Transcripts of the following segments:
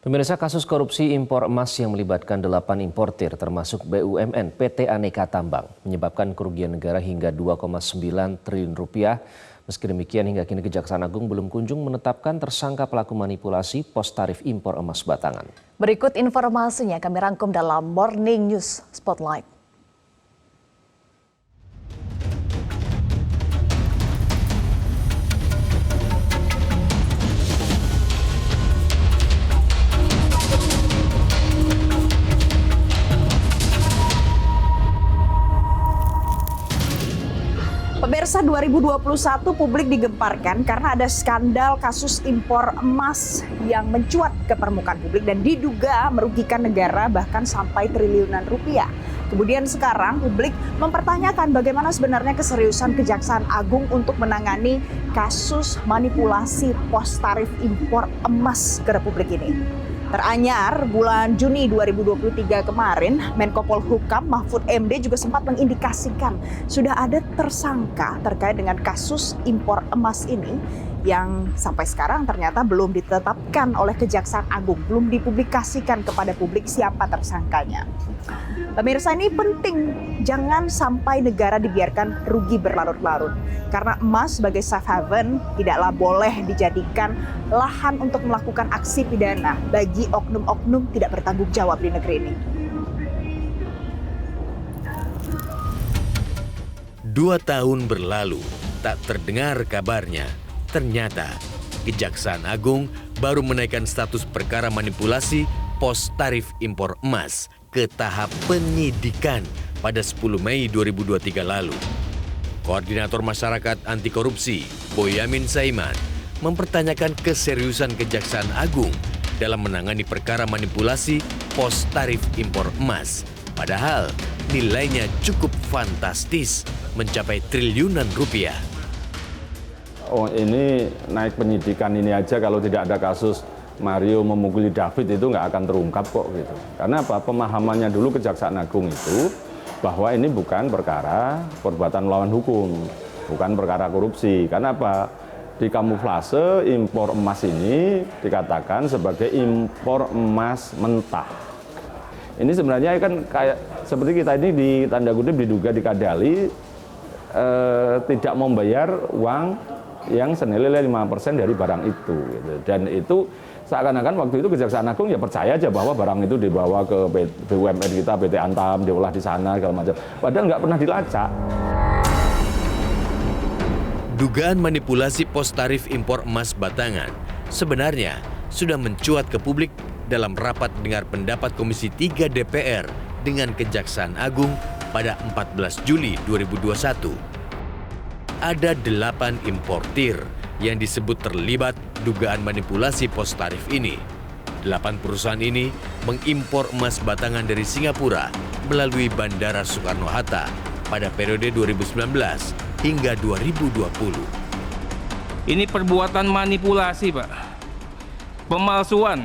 Pemirsa, kasus korupsi impor emas yang melibatkan 8 importir termasuk BUMN PT Aneka Tambang menyebabkan kerugian negara hingga 2,9 triliun rupiah. Meski demikian, hingga kini Kejaksaan Agung belum kunjung menetapkan tersangka pelaku manipulasi pos tarif impor emas batangan. Berikut informasinya kami rangkum dalam Morning News Spotlight. Pemirsa, 2021 publik digemparkan karena ada skandal kasus impor emas yang mencuat ke permukaan publik dan diduga merugikan negara bahkan sampai triliunan rupiah. Kemudian sekarang publik mempertanyakan bagaimana sebenarnya keseriusan Kejaksaan Agung untuk menangani kasus manipulasi pos tarif impor emas ke Republik ini. Teranyar, bulan Juni 2023 kemarin, Menko Polhukam Mahfud MD juga sempat mengindikasikan sudah ada tersangka terkait dengan kasus impor emas ini yang sampai sekarang ternyata belum ditetapkan oleh Kejaksaan Agung, belum dipublikasikan kepada publik siapa tersangkanya. Pemirsa, ini penting, jangan sampai negara dibiarkan rugi berlarut-larut. Karena emas sebagai safe haven tidaklah boleh dijadikan lahan untuk melakukan aksi pidana bagi oknum-oknum tidak bertanggung jawab di negeri ini. 2 tahun berlalu, tak terdengar kabarnya. Ternyata Kejaksaan Agung baru menaikkan status perkara manipulasi pos tarif impor emas ke tahap penyidikan pada 10 Mei 2023 lalu. Koordinator Masyarakat Anti Korupsi, Boyamin Saiman, mempertanyakan keseriusan Kejaksaan Agung dalam menangani perkara manipulasi pos tarif impor emas. Padahal nilainya cukup fantastis, mencapai triliunan rupiah. Oh, ini naik penyidikan ini aja kalau tidak ada kasus Mario memukuli David itu nggak akan terungkap kok gitu. Karena apa? Pemahamannya dulu Kejaksaan Agung itu bahwa ini bukan perkara perbuatan melawan hukum, bukan perkara korupsi. Karena apa? Di kamuflase impor emas ini dikatakan sebagai impor emas mentah. Ini sebenarnya kan kayak seperti kita ini di tanda kutip diduga dikadali tidak membayar uang yang senilai 5% dari barang itu gitu. Dan itu seakan-akan waktu itu Kejaksaan Agung ya percaya aja bahwa barang itu dibawa ke BUMN kita, PT Antam, diolah di sana segala macam. Padahal nggak pernah dilacak. Dugaan manipulasi pos tarif impor emas batangan sebenarnya sudah mencuat ke publik dalam rapat dengar pendapat Komisi 3 DPR dengan Kejaksaan Agung pada 14 Juli 2021. Ada 8 importir yang disebut terlibat dugaan manipulasi pos tarif ini. 8 perusahaan ini mengimpor emas batangan dari Singapura melalui Bandara Soekarno-Hatta pada periode 2019 hingga 2020. Ini perbuatan manipulasi, Pak. Pemalsuan,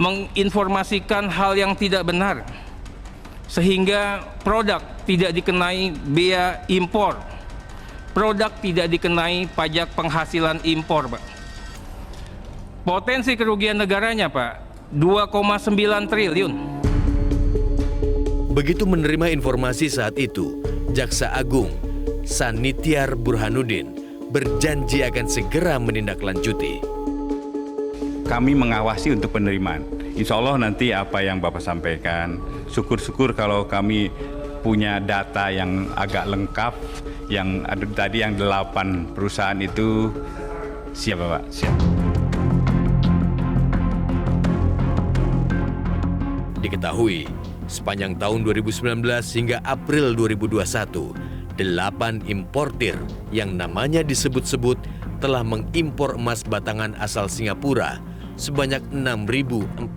menginformasikan hal yang tidak benar, sehingga produk tidak dikenai bea impor. Produk tidak dikenai pajak penghasilan impor, Pak. Potensi kerugian negaranya, Pak, 2,9 triliun. Begitu menerima informasi saat itu, Jaksa Agung Sanityar Burhanuddin berjanji akan segera menindaklanjuti. Kami mengawasi untuk penerimaan. Insya Allah nanti apa yang Bapak sampaikan, syukur-syukur kalau kami punya data yang agak lengkap, yang ada tadi yang 8 perusahaan itu siap Bapak, siap. Diketahui, sepanjang tahun 2019 hingga April 2021, 8 importir yang namanya disebut-sebut telah mengimpor emas batangan asal Singapura sebanyak 6.491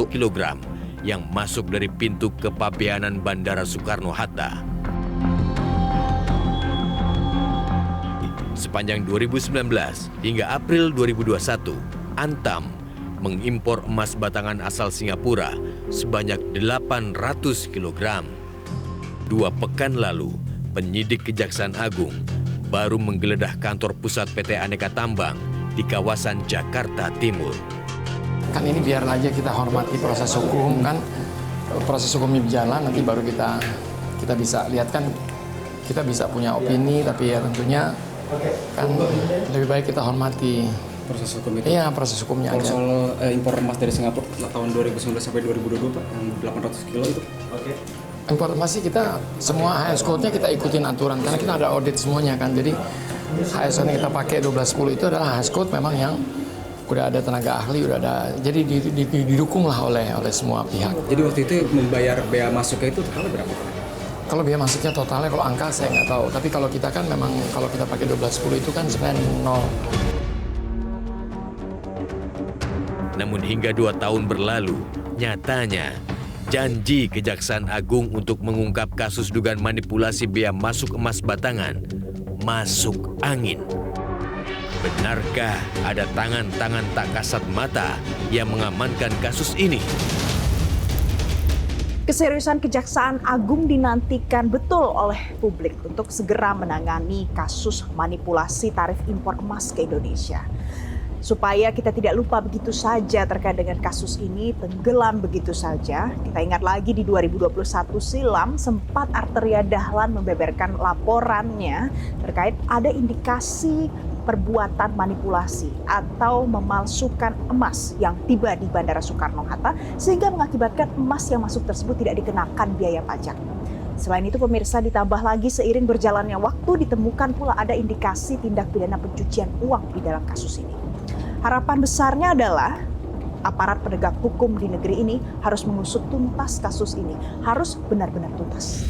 kg yang masuk dari pintu kepabeanan Bandara Soekarno-Hatta. Sepanjang 2019 hingga April 2021, Antam mengimpor emas batangan asal Singapura sebanyak 800 kg. 2 pekan lalu, penyidik Kejaksaan Agung baru menggeledah kantor pusat PT Aneka Tambang di kawasan Jakarta Timur. kan ini biar aja kita hormati proses hukum kan, proses hukumnya berjalan nanti baru kita bisa lihat kan, kita bisa punya opini tapi ya tentunya kan lebih baik kita hormati proses hukum itu. Iya, proses hukumnya Kalau aja. soal impor emas dari Singapura tahun 2019 sampai 2022 Pak, yang 800 kilo itu. Informasi kita semua HS code-nya kita ikutin aturan karena kita ada audit semuanya kan. Jadi HS yang kita pakai 1210 itu adalah HS code memang yang udah ada tenaga ahli, udah ada. Jadi didukung lah oleh semua pihak. Jadi waktu itu membayar bea masuknya itu totalnya berapa? Kalau biaya masuknya totalnya kalau angka saya nggak tahu. Tapi kalau kita kan memang kalau kita pakai 1210 itu kan sebenarnya nol. Namun hingga 2 tahun berlalu, nyatanya janji Kejaksaan Agung untuk mengungkap kasus dugaan manipulasi bea masuk emas batangan masuk angin. Benarkah ada tangan-tangan tak kasat mata yang mengamankan kasus ini? Keseriusan Kejaksaan Agung dinantikan betul oleh publik untuk segera menangani kasus manipulasi tarif impor emas ke Indonesia. Supaya kita tidak lupa begitu saja terkait dengan kasus ini, tenggelam begitu saja. Kita ingat lagi di 2021 silam sempat Arteria Dahlan membeberkan laporannya terkait ada indikasi perbuatan manipulasi atau memalsukan emas yang tiba di Bandara Soekarno-Hatta sehingga mengakibatkan emas yang masuk tersebut tidak dikenakan biaya pajak. Selain itu pemirsa, ditambah lagi seiring berjalannya waktu ditemukan pula ada indikasi tindak pidana pencucian uang di dalam kasus ini. Harapan besarnya adalah aparat penegak hukum di negeri ini harus mengusut tuntas kasus ini, harus benar-benar tuntas.